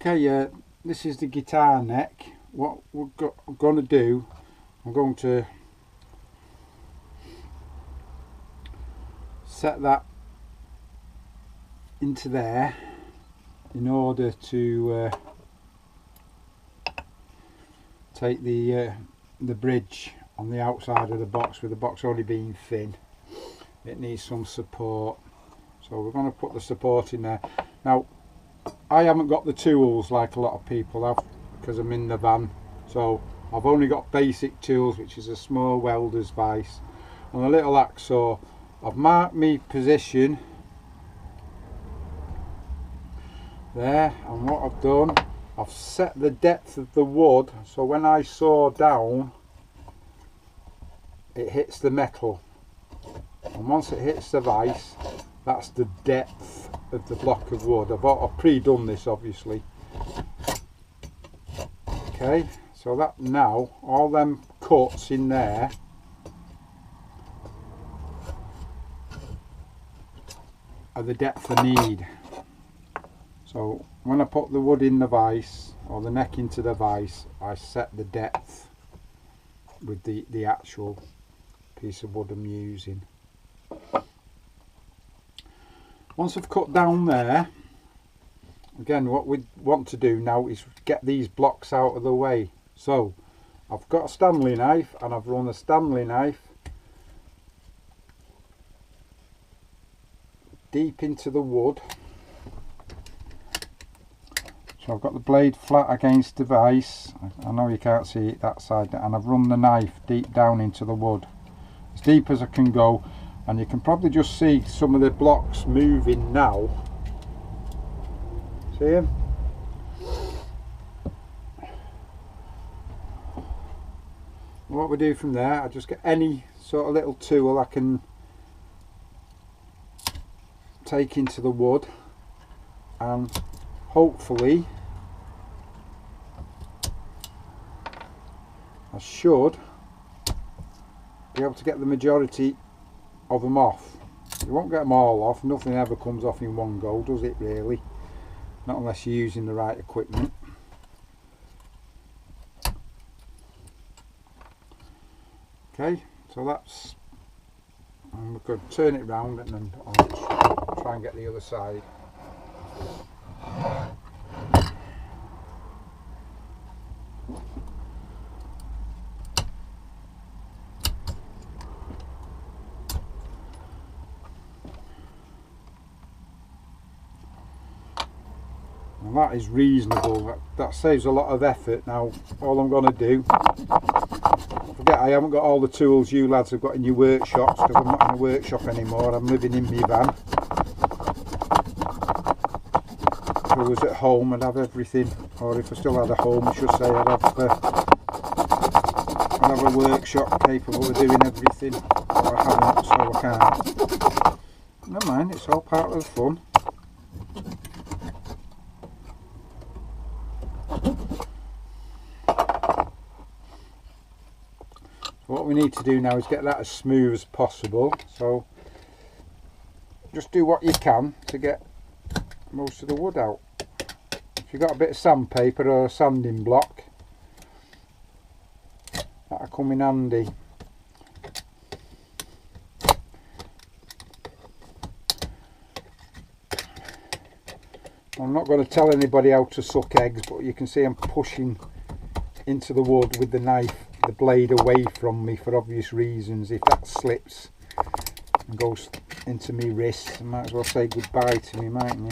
Okay, this is the guitar neck. What we're going to do, I'm going to set that into there in order to take the bridge on the outside of the box, with the box only being thin. It needs some support, so we're going to put the support in there. Now I haven't got the tools like a lot of people have because I'm in the van, so I've only got basic tools, which is a small welder's vise and a little hacksaw. I've marked my position there, and what I've done, I've set the depth of the wood so when I saw down it hits the metal, and once it hits the vise, that's the depth of the block of wood. I've pre-done this obviously. Okay, so that now all them cuts in there are the depth I need. So when I put the wood in the vise, or the neck into the vise, I set the depth with the actual piece of wood I'm using. Once I've cut down there, again what we want to do now is get these blocks out of the way. So I've got a Stanley knife and I've run a Stanley knife deep into the wood. So I've got the blade flat against the vise. I know you can't see it that side, and I've run the knife deep down into the wood, as deep as I can go, and you can probably just see some of the blocks moving now. See them? What we do from there, I just get any sort of little tool I can take into the wood, and hopefully I should be able to get the majority of them off. You won't get them all off, nothing ever comes off in one go, does it really? Not unless you're using the right equipment. Okay, so that's, and we could turn it round and then I'll try and get the other side. And that is reasonable, that saves a lot of effort. Now all I'm going to do, forget I haven't got all the tools you lads have got in your workshops, because I'm not in a workshop anymore, I'm living in my van. If I was at home I'd have everything, or if I still had a home I should say, I'd have a workshop capable of doing everything, but I haven't, so I can't. Never mind, it's all part of the fun. What we need to do now is get that as smooth as possible, so just do what you can to get most of the wood out. If you've got a bit of sandpaper or a sanding block, that'll come in handy. I'm not going to tell anybody how to suck eggs, but you can see I'm pushing into the wood with the knife, the blade away from me for obvious reasons. If that slips and goes into my wrist, I might as well say goodbye to me, mightn't you?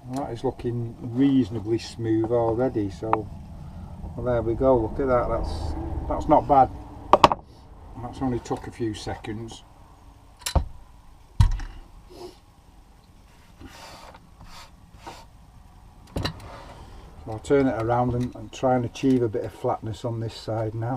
Well, that is looking reasonably smooth already, so well, there we go, look at that, that's not bad. That's only took a few seconds. So I'll turn it around and try and achieve a bit of flatness on this side now.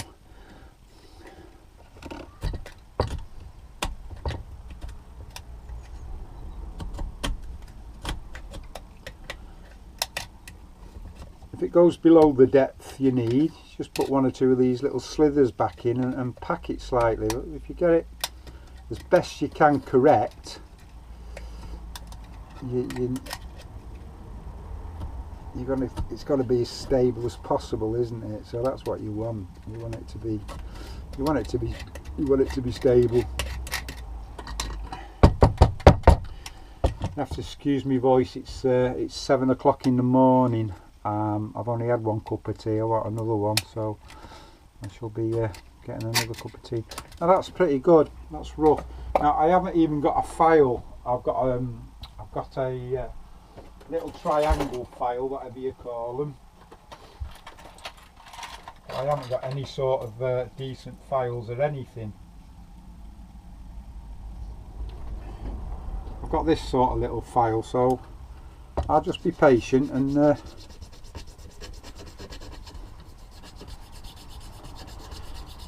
If it goes below the depth you need, just put one or two of these little slithers back in and pack it slightly. If you get it as best you can correct, it's got to be as stable as possible, isn't it? So that's what you want. You want it to be stable. You have to excuse me voice. It's 7 o'clock in the morning. I've only had one cup of tea. I want another one, so I shall be getting another cup of tea. Now that's pretty good. That's rough. Now I haven't even got a file. I've got a little triangle file, whatever you call them. I haven't got any sort of decent files or anything. I've got this sort of little file, so I'll just be patient and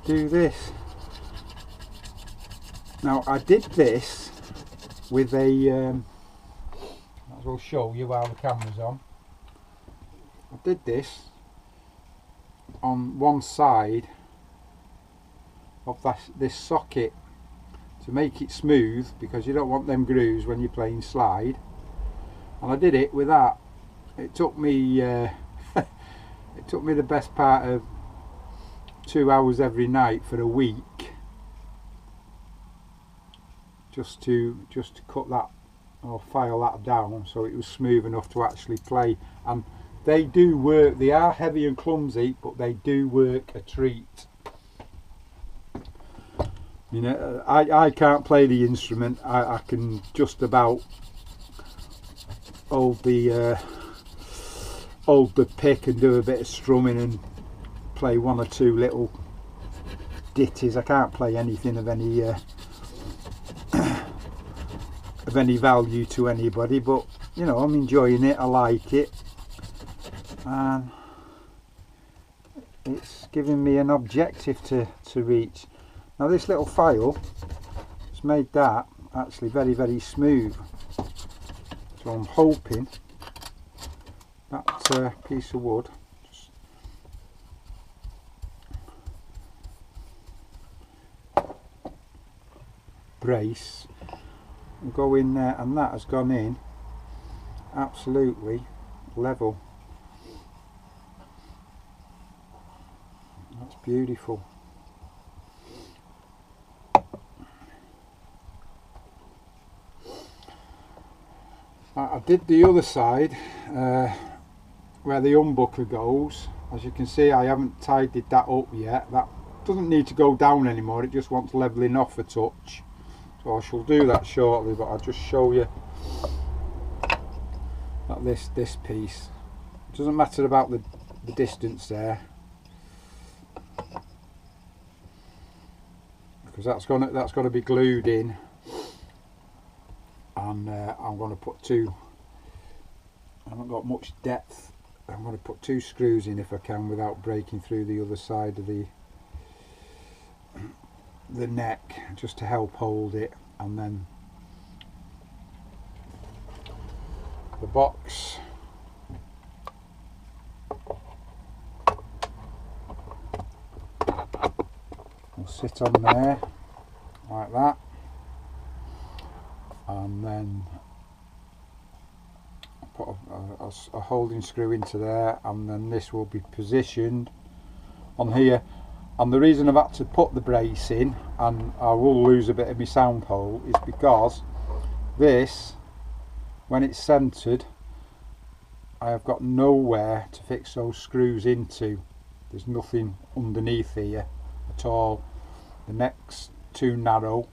do this. Now I did this with a might as well show you while the camera's on. I did this on one side of this socket to make it smooth, because you don't want them grooves when you're playing slide, and I did it with that. It took me it took me the best part of 2 hours every night for a week just to cut that or file that down so it was smooth enough to actually play. And they do work. They are heavy and clumsy, but they do work a treat. You know, I can't play the instrument. I can just about hold the pick and do a bit of strumming and play one or two little ditties. I can't play anything of any value to anybody, but you know, I'm enjoying it. I like it, and it's giving me an objective to reach. Now this little file has made that actually very, very smooth, so I'm hoping that piece of wood brace will go in there, and that has gone in absolutely level. That's beautiful. I did the other side where the humbucker goes. As you can see, I haven't tidied that up yet. That doesn't need to go down anymore, it just wants levelling off a touch, so I shall do that shortly. But I'll just show you that this piece, it doesn't matter about the distance there, because that's going to be glued in, and I'm going to put two. I haven't got much depth. I'm going to put 2 screws in if I can without breaking through the other side of the neck, just to help hold it. And then the box will sit on there like that, and then put a holding screw into there, and then this will be positioned on here. And the reason I've had to put the brace in, and I will lose a bit of my sound hole, is because this, when it's centred, I have got nowhere to fix those screws into. There's nothing underneath here at all. The neck's too narrow,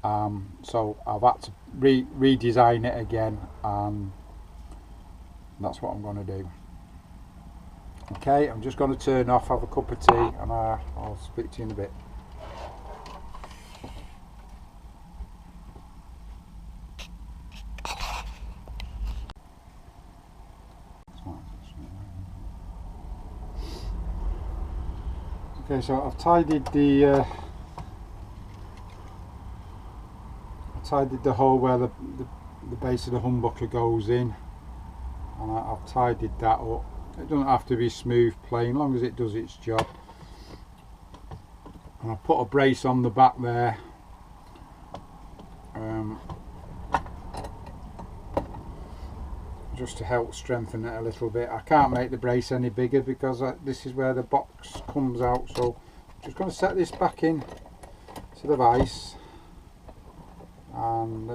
so I've had to redesign it again, and that's what I'm going to do. Okay, I'm just going to turn off, have a cup of tea, and I'll speak to you in a bit. Okay, so I've tidied the hole where the base of the humbucker goes in, and I've tidied that up. It doesn't have to be smooth plain, as long as it does its job. And I put a brace on the back there, just to help strengthen it a little bit. I can't make the brace any bigger because this is where the box comes out, so I'm just going to set this back in to the vise, and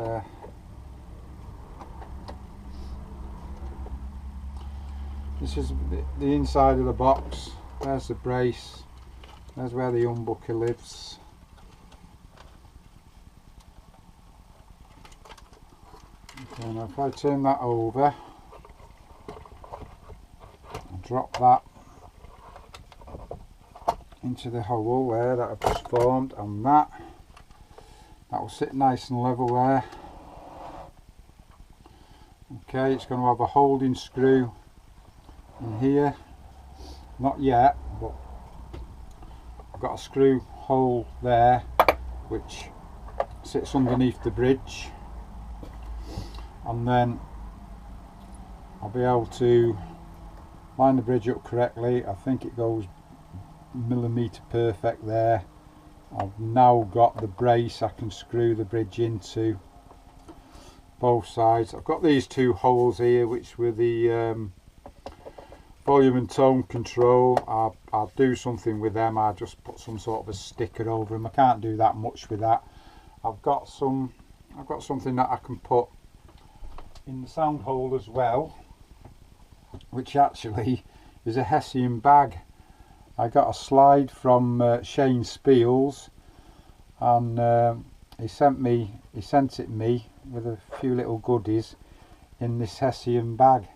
this is the inside of the box. There's the brace, there's where the humbucker lives. Okay, now if I turn that over, I'll drop that into the hole there that I've just formed, and that will sit nice and level there. Okay, it's going to have a holding screw in here, not yet, but I've got a screw hole there which sits underneath the bridge, and then I'll be able to line the bridge up correctly. I think it goes millimetre perfect there. I've now got the brace I can screw the bridge into both sides. I've got these two holes here which were the volume and tone control. I'll do something with them. I'll just put some sort of a sticker over them. I can't do that much with that. I've got something that I can put in the sound hole as well, which actually is a Hessian bag. I got a slide from Shane Spiels, and he sent it me with a few little goodies in this Hessian bag,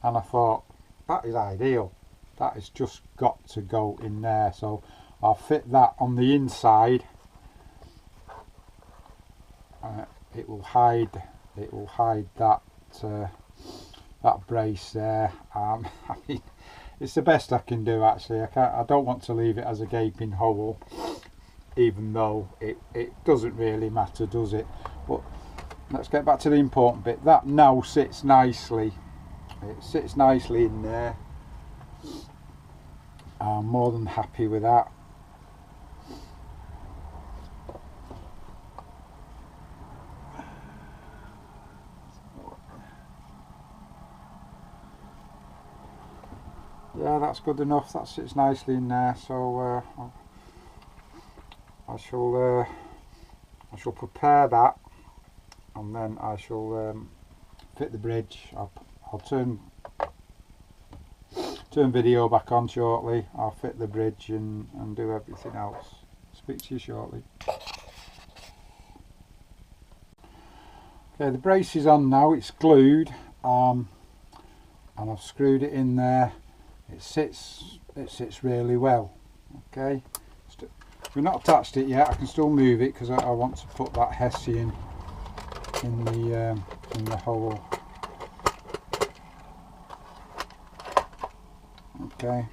and I thought that is ideal. That has just got to go in there, so I'll fit that on the inside. It will hide that that brace there. I mean, it's the best I can do actually. I don't want to leave it as a gaping hole, even though it doesn't really matter, does it? But let's get back to the important bit. That now sits nicely. It sits nicely in there. I'm more than happy with that. Yeah, that's good enough. That sits nicely in there. So I shall prepare that, and then I shall fit the bridge. I'll turn video back on shortly. I'll fit the bridge and do everything else. Speak to you shortly. Okay, the brace is on now. It's glued, and I've screwed it in there. It sits really well. Okay, we've not attached it yet. I can still move it because I want to put that Hessian in the hole. Okay.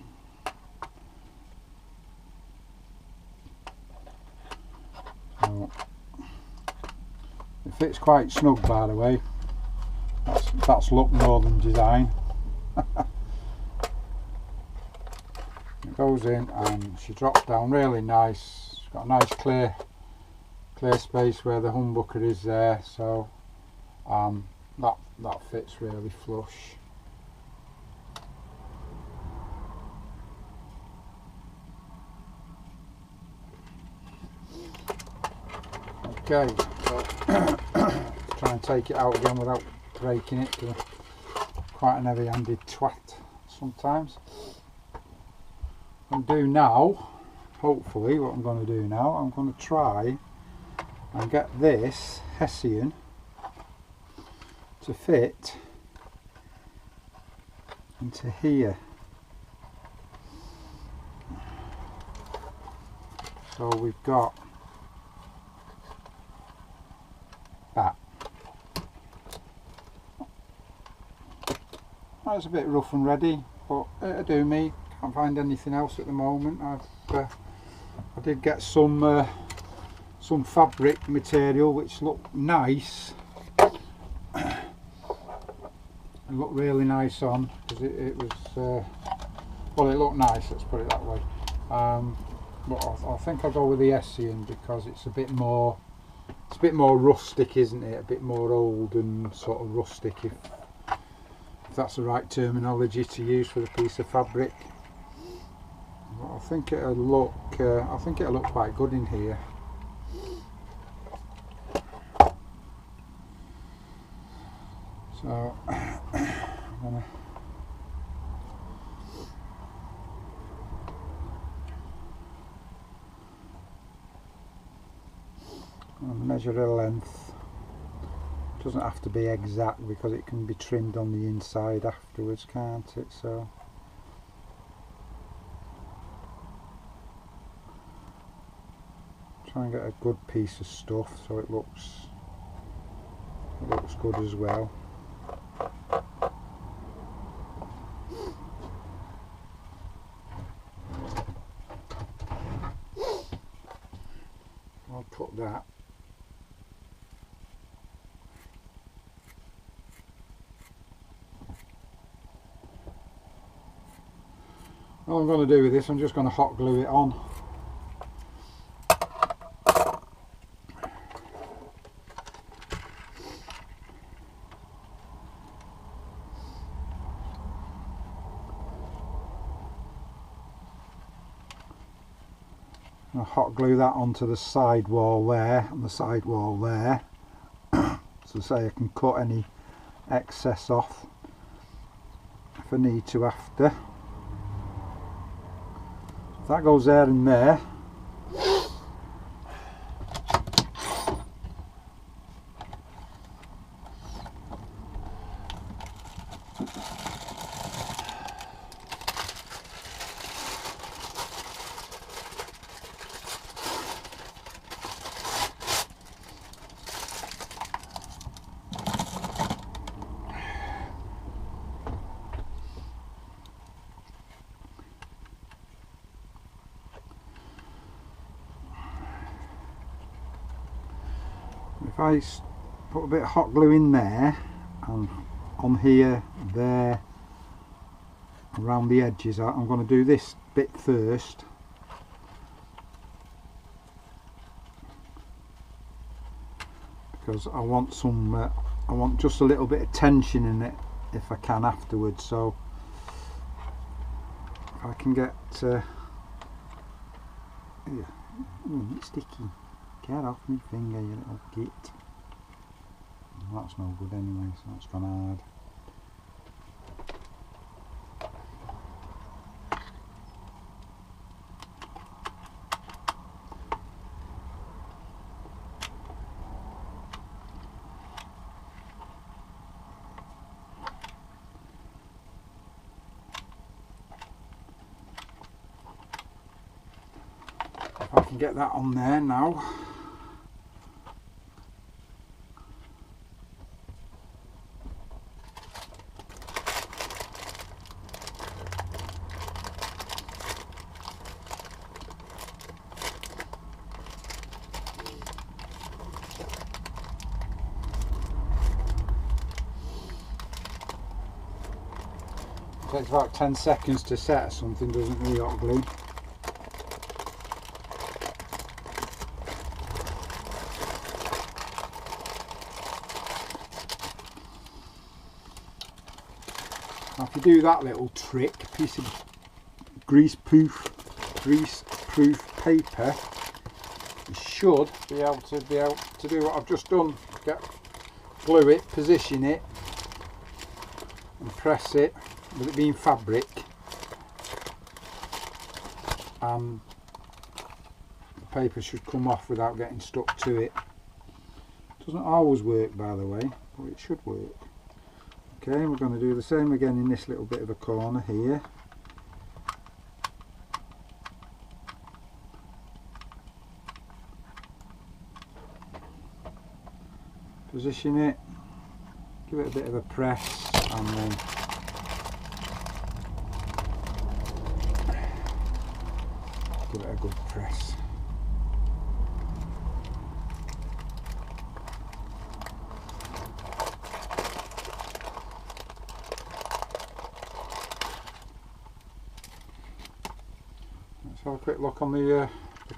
So it fits quite snug, by the way. That's luck more than design. It goes in and she drops down really nice. She's got a nice clear space where the humbucker is there, so that fits really flush. Okay, so try and take it out again without breaking it, because I'm quite an heavy-handed twat sometimes. What I'm do now, hopefully, what I'm going to do now, I'm going to try and get this Hessian to fit into here. So we've got that. That's a bit rough and ready, but it'll do me. Can't find anything else at the moment. I did get some fabric material which looked nice, It looked really nice on, because it was, well, it looked nice, let's put it that way. But I think I'll go with the Hessian because it's a bit more rustic, isn't it? A bit more old and sort of rustic, if that's the right terminology to use for the piece of fabric. But I think it'll look quite good in here. So I'm gonna measure a length. It doesn't have to be exact because it can be trimmed on the inside afterwards, can't it? So try and get a good piece of stuff so it looks good as well. I'll put that. All I'm going to do with this, I'm just going to hot glue it on. I'll hot glue that onto the side wall there and the side wall there. So say I can cut any excess off if I need to after. If that goes there and there. If I put a bit of hot glue in there and on here, there, around the edges, I'm going to do this bit first. Because I want just a little bit of tension in it if I can afterwards. So if I can get, it's sticky. Get off my finger, you little git. That's no good anyway, so that's gone hard. If I can get that on there now. It takes about 10 seconds to set something, doesn't it, hot glue? Now if you do that little trick, a piece of grease-proof paper, you should be able to do what I've just done. Glue it, position it, and press it. With it being fabric, the paper should come off without getting stuck to it. Doesn't always work, by the way, but it should work. Okay, we're going to do the same again in this little bit of a corner here. Position it, give it a bit of a press, and then give it a good press. have a quick look on the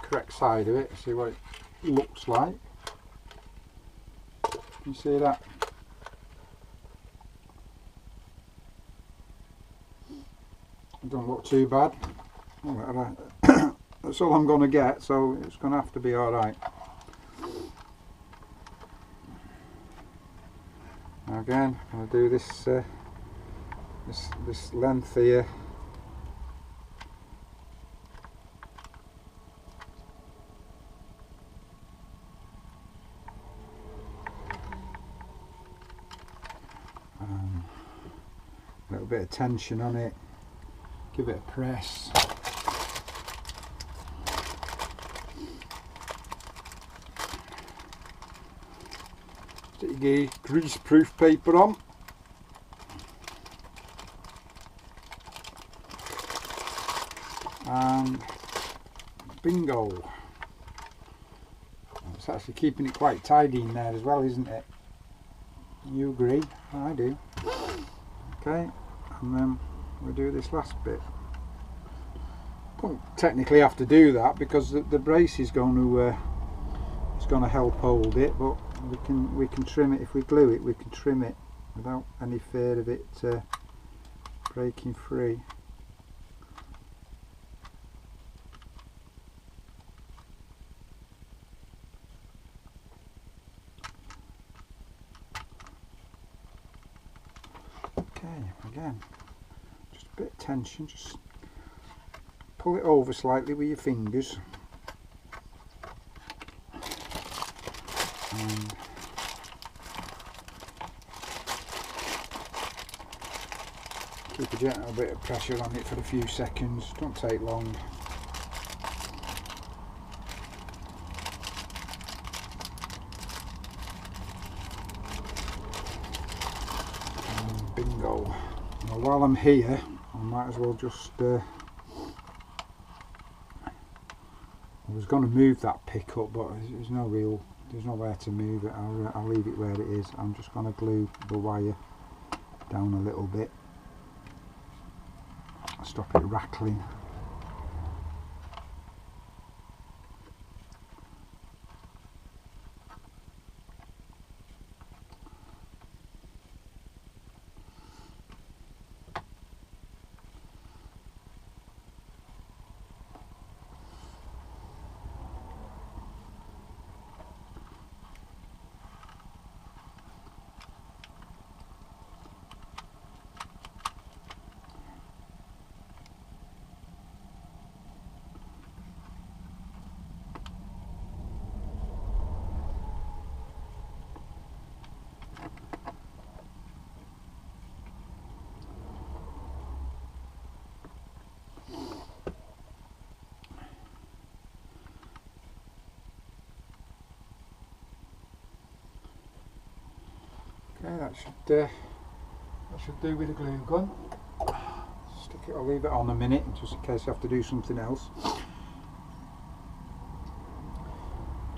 correct side of it, see what it looks like. Can you see that? It doesn't look too bad. That's all I'm going to get, so it's going to have to be alright. Again, I'm going to do this this length here. A little bit of tension on it, give it a press. Stick your grease proof paper on. And bingo. It's actually keeping it quite tidy in there as well, isn't it? You agree? I do. Okay, and then we do this last bit. Don't technically have to do that because the brace is going to help hold it, but we can trim it if we glue it. We can trim it without any fear of it breaking free. Okay, again, just a bit of tension, just pull it over slightly with your fingers. And keep a gentle bit of pressure on it for a few seconds, don't take long. And bingo. Now while I'm here, I might as well just I was going to move that pickup, but there's nowhere to move it. I'll leave it where it is. I'm just going to glue the wire down a little bit, stop it rattling. Okay, that should do with the glue gun. Stick it. I'll leave it on a minute just in case I have to do something else.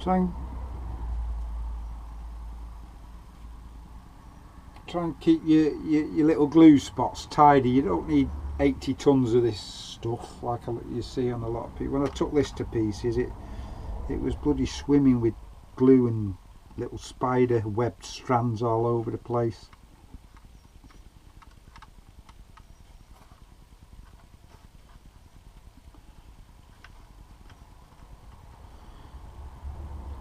Try and keep your little glue spots tidy. You don't need 80 tons of this stuff like you see on a lot of people. When I took this to pieces, it was bloody swimming with glue and little spider webbed strands all over the place.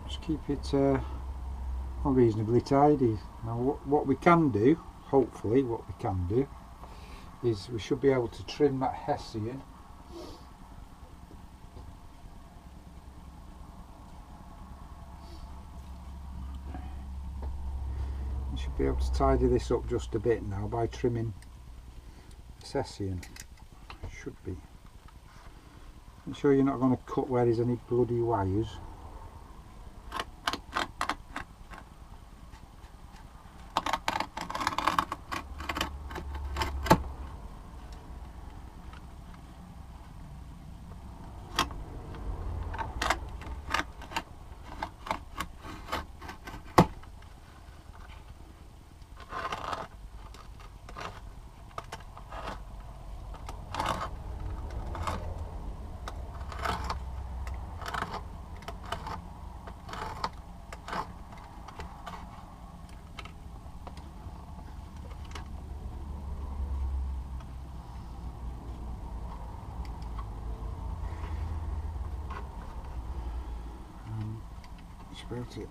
Just keep it reasonably tidy. Now what we can do, hopefully what we can do, is we should be able to trim that hessian. Should be able to tidy this up just a bit now by trimming this hessian. Should be. Make sure you're not going to cut where there's any bloody wires. be able to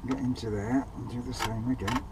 get into there and do the same again.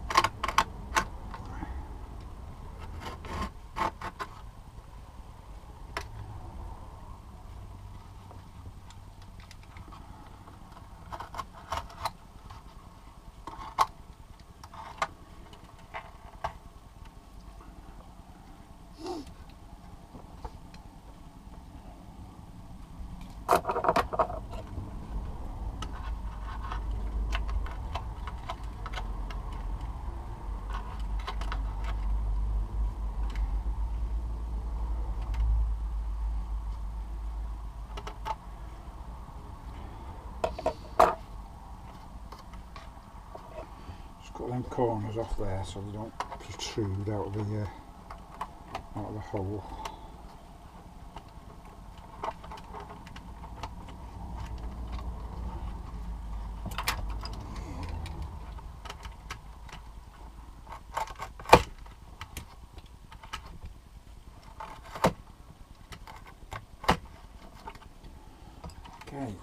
Got them corners off there so they don't protrude out of the hole. Okay.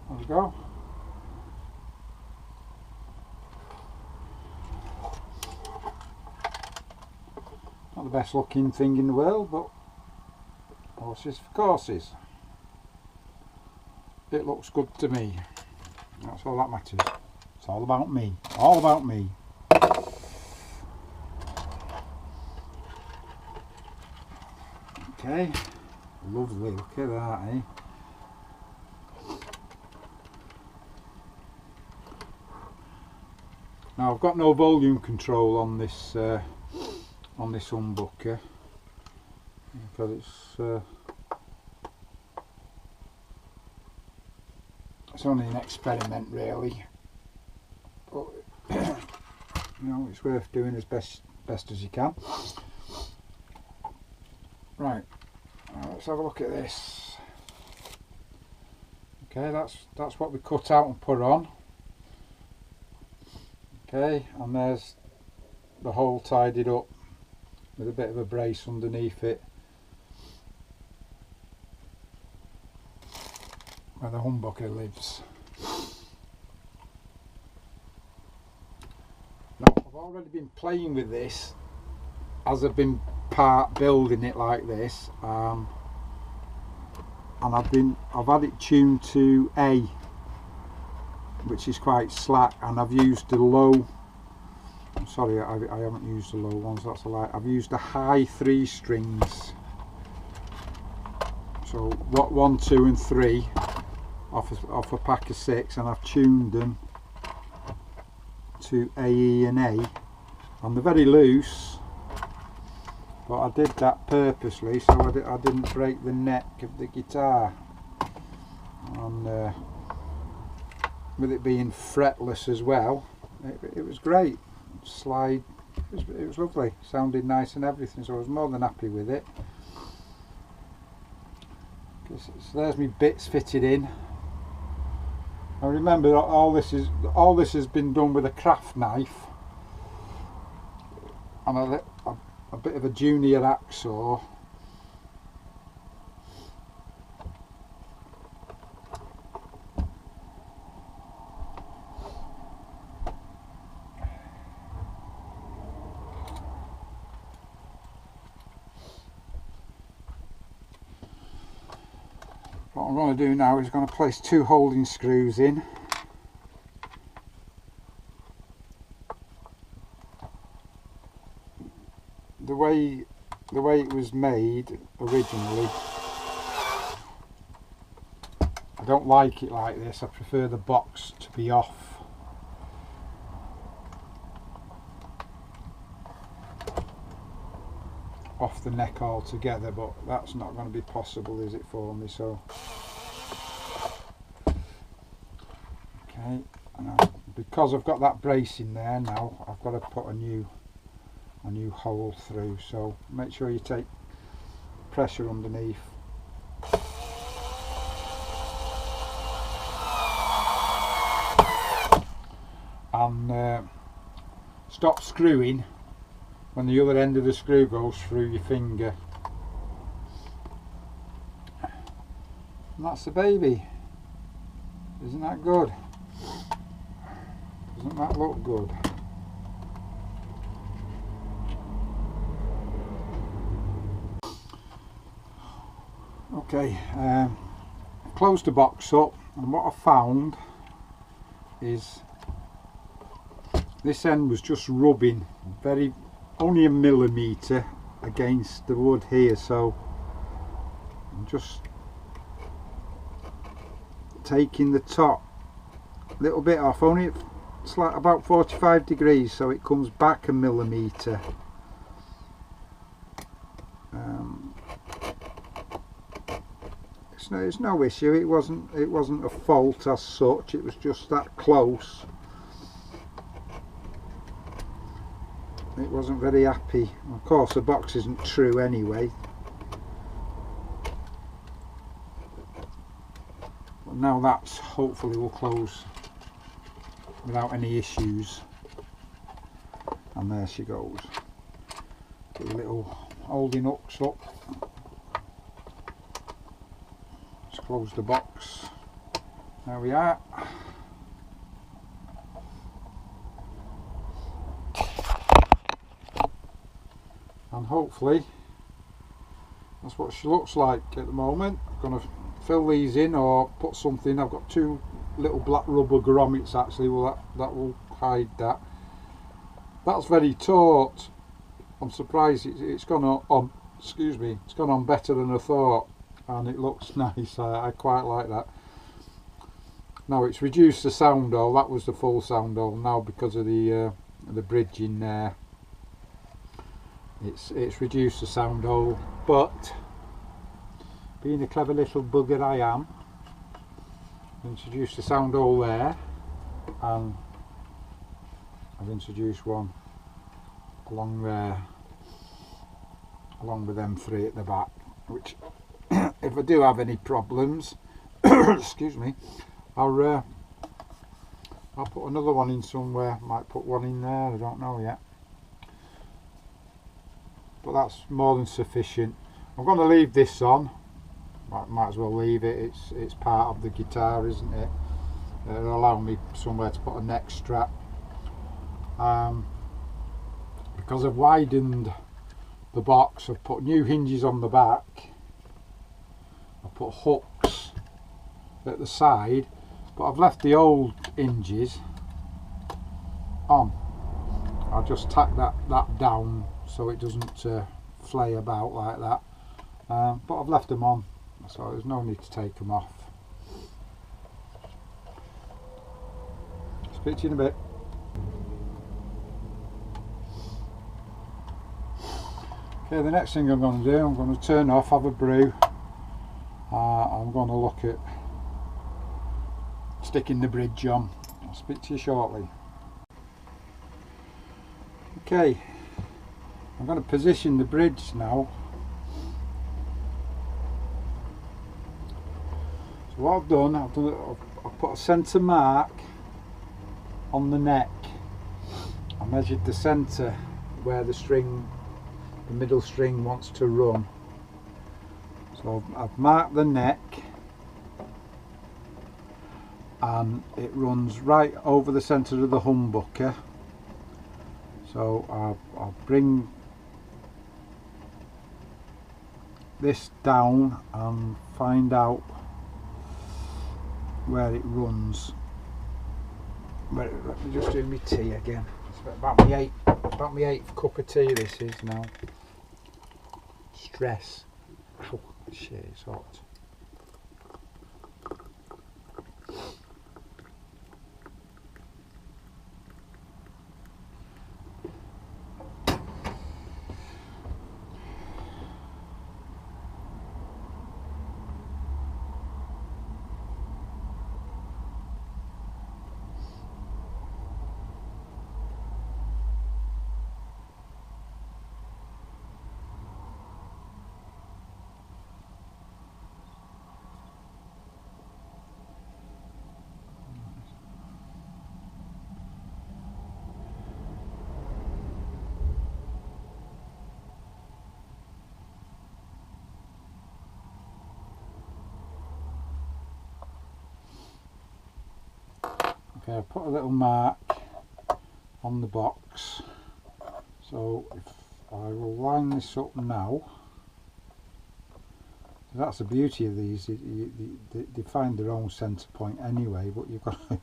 There we go. Not the best looking thing in the world, but horses for courses. It looks good to me. That's all that matters. It's all about me. All about me. Okay. Lovely. Look at that, eh? Now I've got no volume control on this humbucker because it's only an experiment really, but you know, it's worth doing as best as you can. Right, let's have a look at this. Okay, that's what we cut out and put on. Okay, and there's the hole tidied up with a bit of a brace underneath it where the humbucker lives. Now I've already been playing with this as I've been part building it like this, and I've had it tuned to A, which is quite slack, and I've used the low, sorry I haven't used the low ones, that's a lie, I've used the high 3 strings, so what 1, 2 and 3 off a pack of 6, and I've tuned them to A, E and A, and they're very loose, but I did that purposely so I didn't break the neck of the guitar, and with it being fretless as well, it was great. Slide, it was lovely, sounded nice and everything, so I was more than happy with it. So there's me bits fitted in. I remember all this has been done with a craft knife and a bit of a junior hacksaw. What I'm going to do now is going to place 2 holding screws in. The way it was made originally, I don't like it like this. I prefer the box to be off the neck altogether, but that's not going to be possible, is it, for me? So okay, and because I've got that brace in there now, I've got to put a new hole through, so make sure you take pressure underneath. And stop screwing when the other end of the screw goes through your finger. And that's the baby. Isn't that good? Doesn't that look good? Okay, closed the box up, and what I found is this end was just rubbing only a millimetre against the wood here, so I'm just taking the top little bit off. Only it's like about 45 degrees, so it comes back a millimetre. It's no issue. It wasn't a fault as such. It was just that close. It wasn't very happy. Of course, the box isn't true anyway. But now that's hopefully will close without any issues. And there she goes. Put a little holding hooks up. Close the box. There we are. And hopefully that's what she looks like at the moment. I'm going to fill these in or put something. I've got two little black rubber grommets actually. Well, that will hide that. That's very taut. I'm surprised it's gone on. Excuse me. It's gone on better than I thought. And it looks nice. I quite like that. Now it's reduced the sound hole. That was the full sound hole. Now because of the bridge in there, it's reduced the sound hole. But being the clever little bugger I am, I've introduced the sound hole there, and I've introduced one along there, along with them three at the back, which if I do have any problems, excuse me, I'll put another one in somewhere. Might put one in there, I don't know yet. But that's more than sufficient. I'm going to leave this on. Might as well leave it. It's part of the guitar, isn't it? It'll allow me somewhere to put a neck strap. Because I've widened the box, I've put new hinges on the back. I put hooks at the side, but I've left the old hinges on. I'll just tack that down so it doesn't flay about like that. But I've left them on, so there's no need to take them off. Speak to you in a bit. Okay, the next thing I'm going to do, I'm going to turn off, have a brew. I'm going to look at sticking the bridge on. I'll speak to you shortly. Okay, I'm going to position the bridge now. So what I've put a centre mark on the neck. I measured the centre where the middle string wants to run. So I've marked the neck, and it runs right over the centre of the humbucker. So I'll bring this down and find out where it runs. Let me just do my tea again. It's about my eighth cup of tea this is now. Stress. Ow, shit, it's hot. Okay, I've put a little mark on the box, so if I will line this up now. That's the beauty of these, they find their own centre point anyway, but you've got to,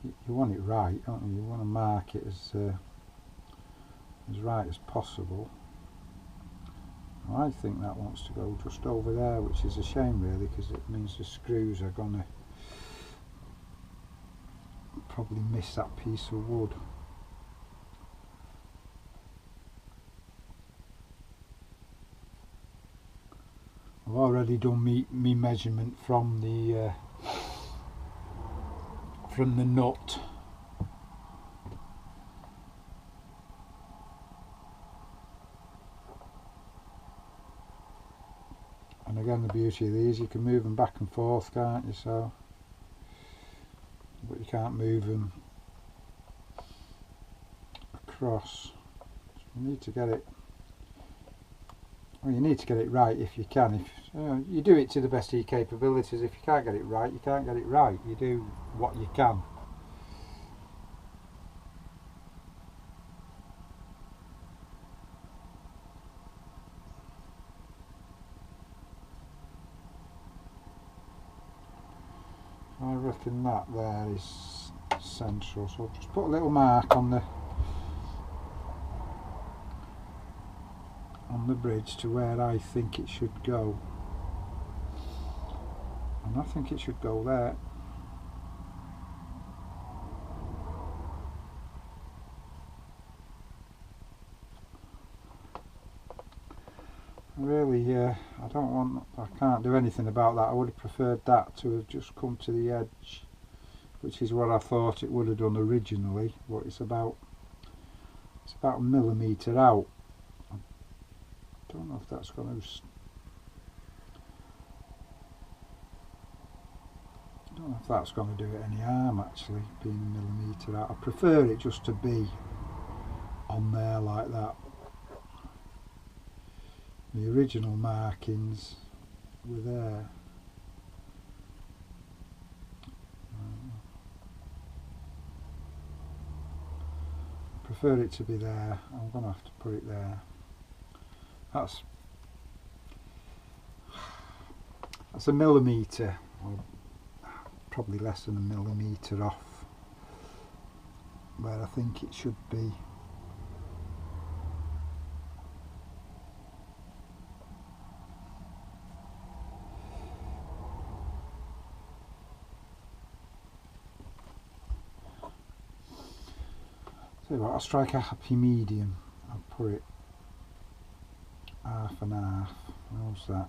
you want it right, don't you? You want to mark it as right as possible. I think that wants to go just over there, which is a shame really, because it means the screws are going to probably miss that piece of wood. I've already done me measurement from the nut. And again, the beauty of these, you can move them back and forth, can't you? So, but you can't move them across. So you need to get it. Well, you need to get it right if you can. If you do it to the best of your capabilities. If you can't get it right, you can't get it right. You do what you can. I reckon that there is central. So I'll just put a little mark on the bridge to where I think it should go, and I think it should go there. Really, I can't do anything about that. I would have preferred that to have just come to the edge, which is what I thought it would have done originally, but it's about a millimetre out. I don't know if that's going to. I don't know if that's going to do it any harm actually, being a millimetre out. I prefer it just to be on there like that. The original markings were there. I prefer it to be there. I'm going to have to put it there. That's a millimetre, or probably less than a millimetre off where I think it should be. So what, I'll strike a happy medium. I'll put it half and half. How's that?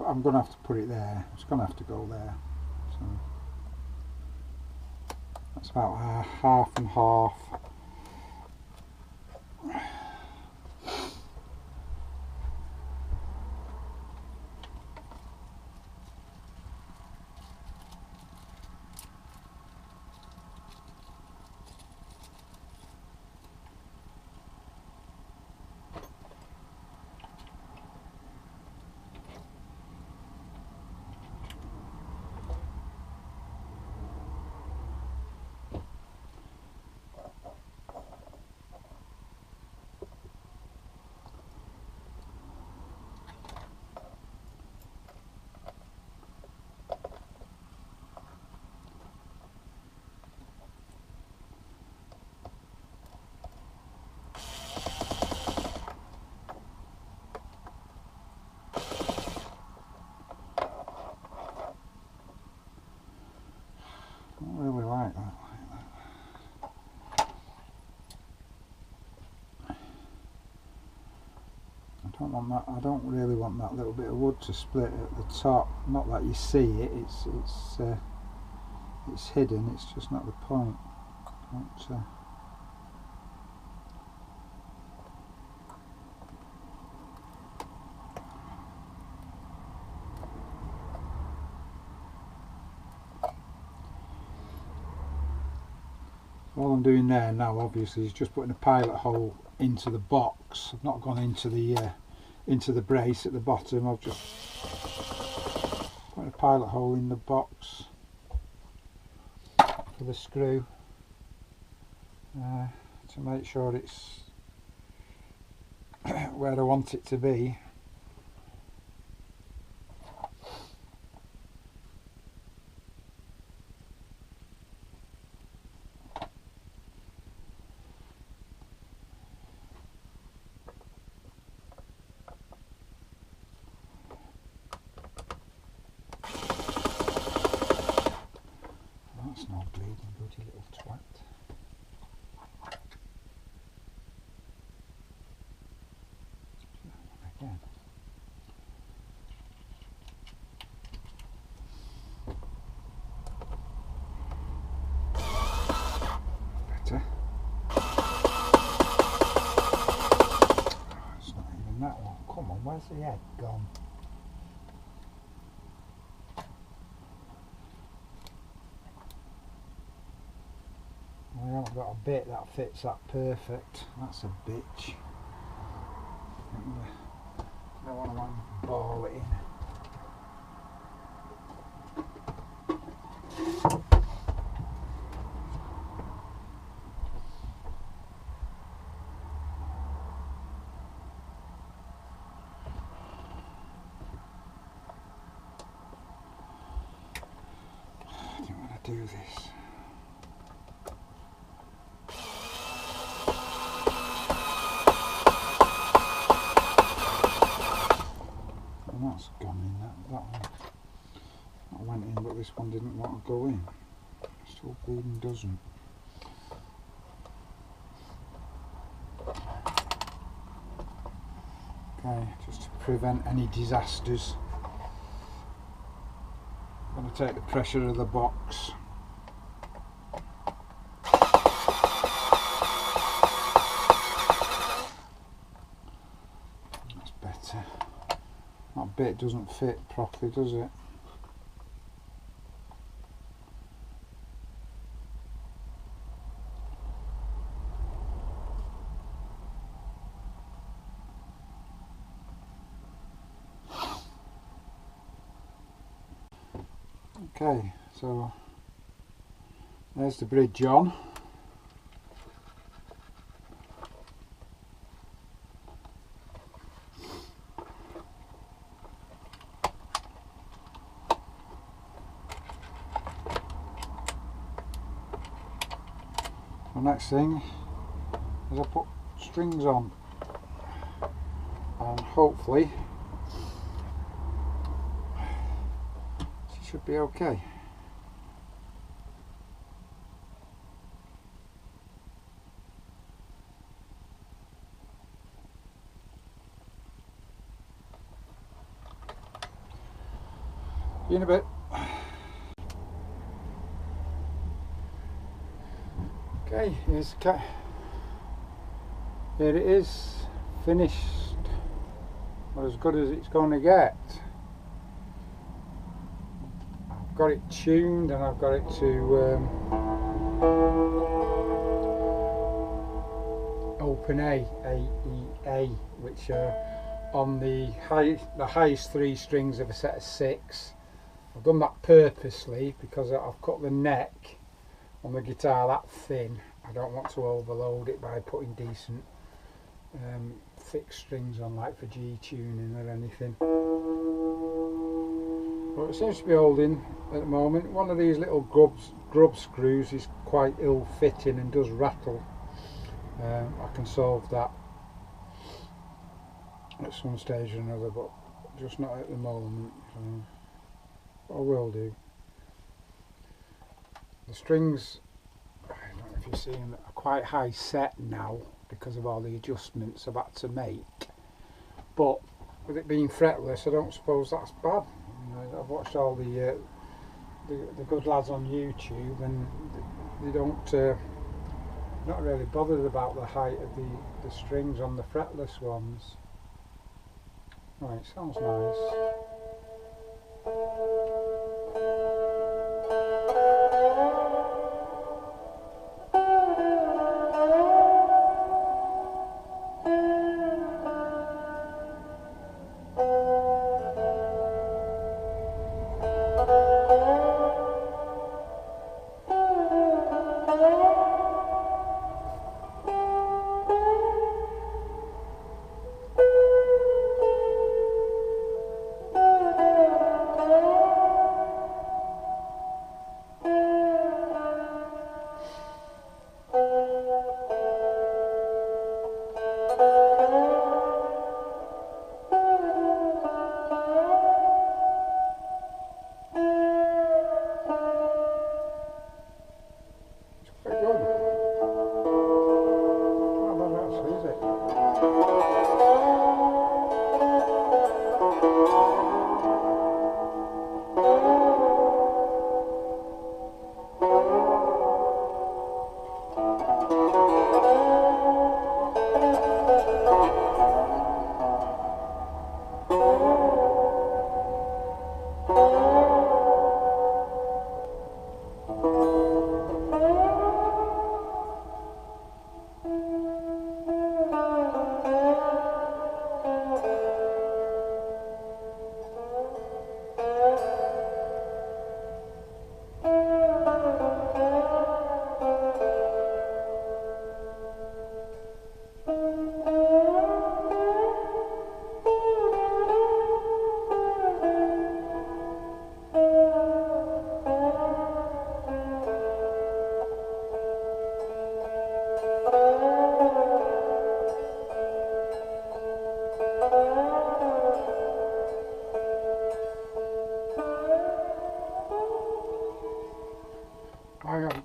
I'm going to have to put it there. It's going to have to go there. So that's about half and half. I don't really like that. I don't really want that little bit of wood to split at the top. Not that you see it. It's hidden. It's just not the point. But, all I'm doing there now obviously is just putting a pilot hole into the box. I've not gone into the brace at the bottom. I've just put a pilot hole in the box for the screw to make sure it's where I want it to be. That's not bleeding good, you little twat. Again. Better. Oh, it's not even that one. Come on, where's the head gone? I haven't got a bit that fits that perfect. That's a bitch. I don't want to ball it in. I don't want to do this. That's gone in, that went in, but this one didn't want to go in. Still bleeding doesn't. Okay, just to prevent any disasters, I'm going to take the pressure of the box. That's better. That bit doesn't fit properly, does it? Okay, so there's the bridge on. The next thing is I put strings on, and hopefully it should be okay. See you in a bit. Okay, here it is, finished, or as good as it's going to get. I've got it tuned and I've got it to open AEA, which are on the highest 3 strings of a set of 6. I've done that purposely because I've cut the neck on the guitar that thin. I don't want to overload it by putting decent thick strings on, like for G tuning or anything. But it seems to be holding at the moment. One of these little grub screws is quite ill fitting and does rattle. I can solve that at some stage or another, but just not at the moment. So I will do. The strings, I don't know if you see them, are quite high set now because of all the adjustments I've had to make. But with it being fretless, I don't suppose that's bad. You know, I've watched all the good lads on YouTube, and they don't Not really bothered about the height of the strings on the fretless ones. Right, sounds nice.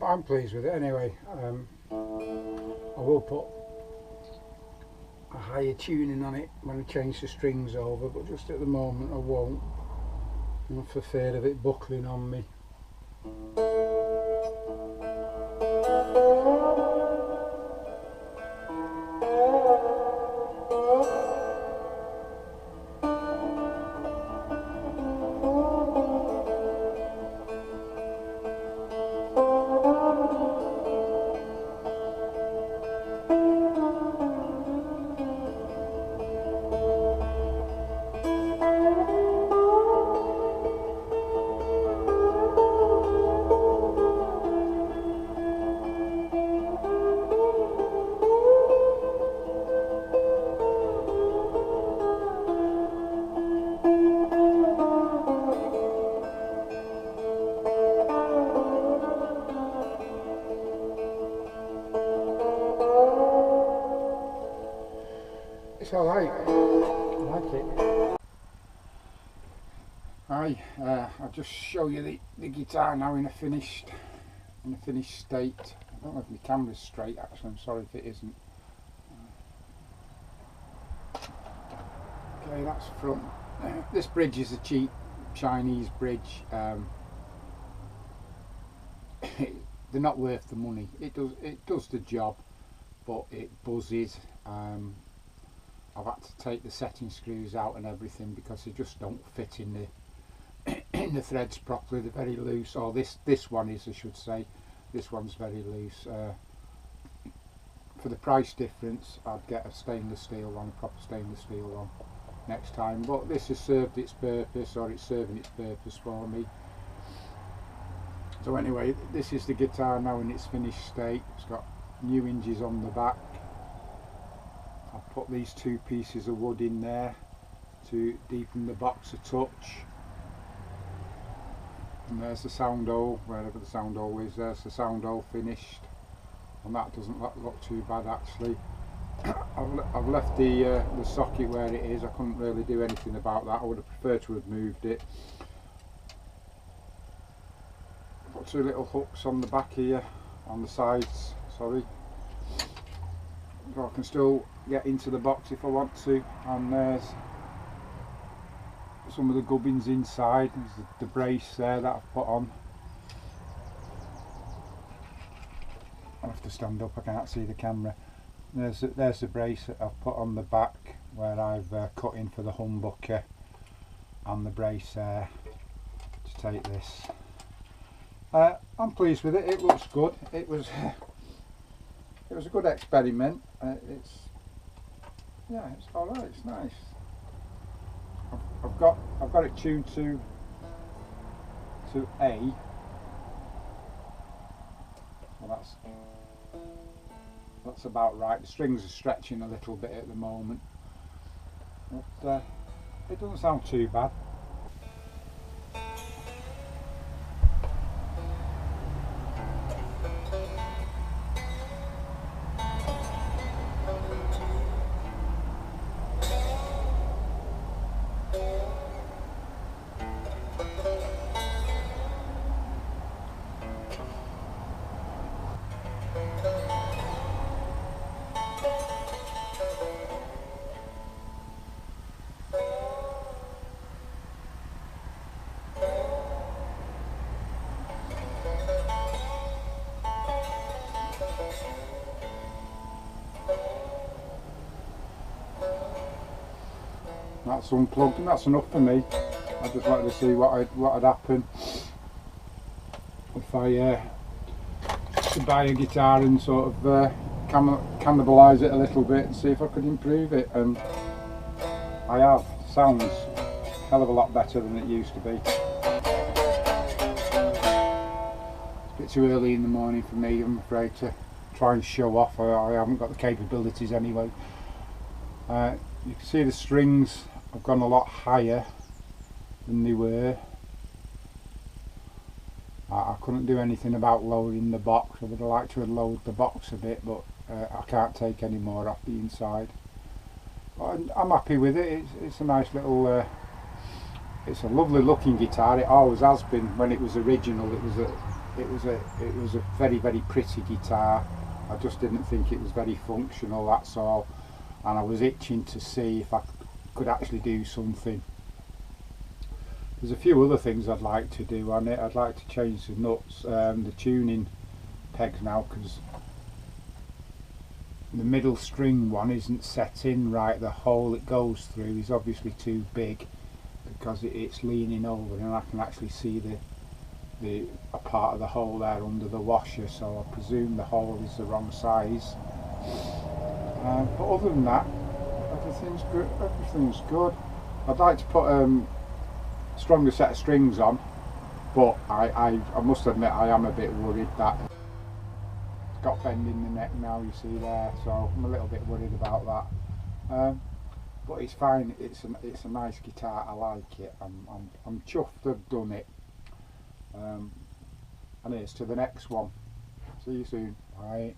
I'm pleased with it anyway. I will put a higher tuning on it when I change the strings over, but just at the moment I won't, for fear of it buckling on me. It's alright, I like it. I'll just show you the guitar now in a finished state. I don't know if my camera's straight actually, I'm sorry if it isn't. Okay, that's front. This bridge is a cheap Chinese bridge. They're not worth the money. It does the job, but it buzzes. I've had to take the setting screws out and everything because they just don't fit in the in the threads properly. They're very loose, or this one is, I should say. This one's very loose. For the price difference, I'd get a stainless steel one, a proper stainless steel one next time. But this has served its purpose, or it's serving its purpose for me. So anyway, this is the guitar now in its finished state. It's got new hinges on the back. I'll put these two pieces of wood in there to deepen the box a touch. And there's the sound hole, wherever the sound hole is, there's the sound hole finished. And that doesn't look too bad actually. I've left the socket where it is. I couldn't really do anything about that. I would have preferred to have moved it. Put two little hooks on the back here, on the sides, sorry. So I can still get into the box if I want to. And there's some of the gubbins inside. There's the brace there that I've put on. I'll have to stand up, I can't see the camera. There's the brace that I've put on the back where I've cut in for the humbucker, and the brace there to take this. I'm pleased with it. It looks good. It was a good experiment. It's all right. It's nice. I've got it tuned to A. Well, that's about right. The strings are stretching a little bit at the moment, but it doesn't sound too bad. That's unplugged, and that's enough for me. I just wanted to see what had happened if I to buy a guitar and sort of cannibalise it a little bit and see if I could improve it, and I have. Sounds a hell of a lot better than it used to be. It's a bit too early in the morning for me, I'm afraid, to try and show off. I haven't got the capabilities anyway. You can see the strings have gone a lot higher than they were. I couldn't do anything about lowering the box. I would have liked to have lowered the box a bit, but I can't take any more off the inside. But I'm happy with it. It's a nice little it's a lovely looking guitar. It always has been. When it was original, it was a very, very pretty guitar. I just didn't think it was very functional, that's all. And I was itching to see if I could actually do something. There's a few other things I'd like to do on it. I'd like to change the nuts, the tuning pegs now, because the middle string one isn't set in right. The hole it goes through is obviously too big because it's leaning over, and I can actually see a part of the hole there under the washer, so I presume the hole is the wrong size. But other than that, everything's good. Everything's good. I'd like to put a stronger set of strings on, but I must admit I am a bit worried that it's got bend in the neck now. You see there, so I'm a little bit worried about that. But it's fine. It's a nice guitar. I like it. I'm chuffed I've done it. And here's to the next one. See you soon. Bye.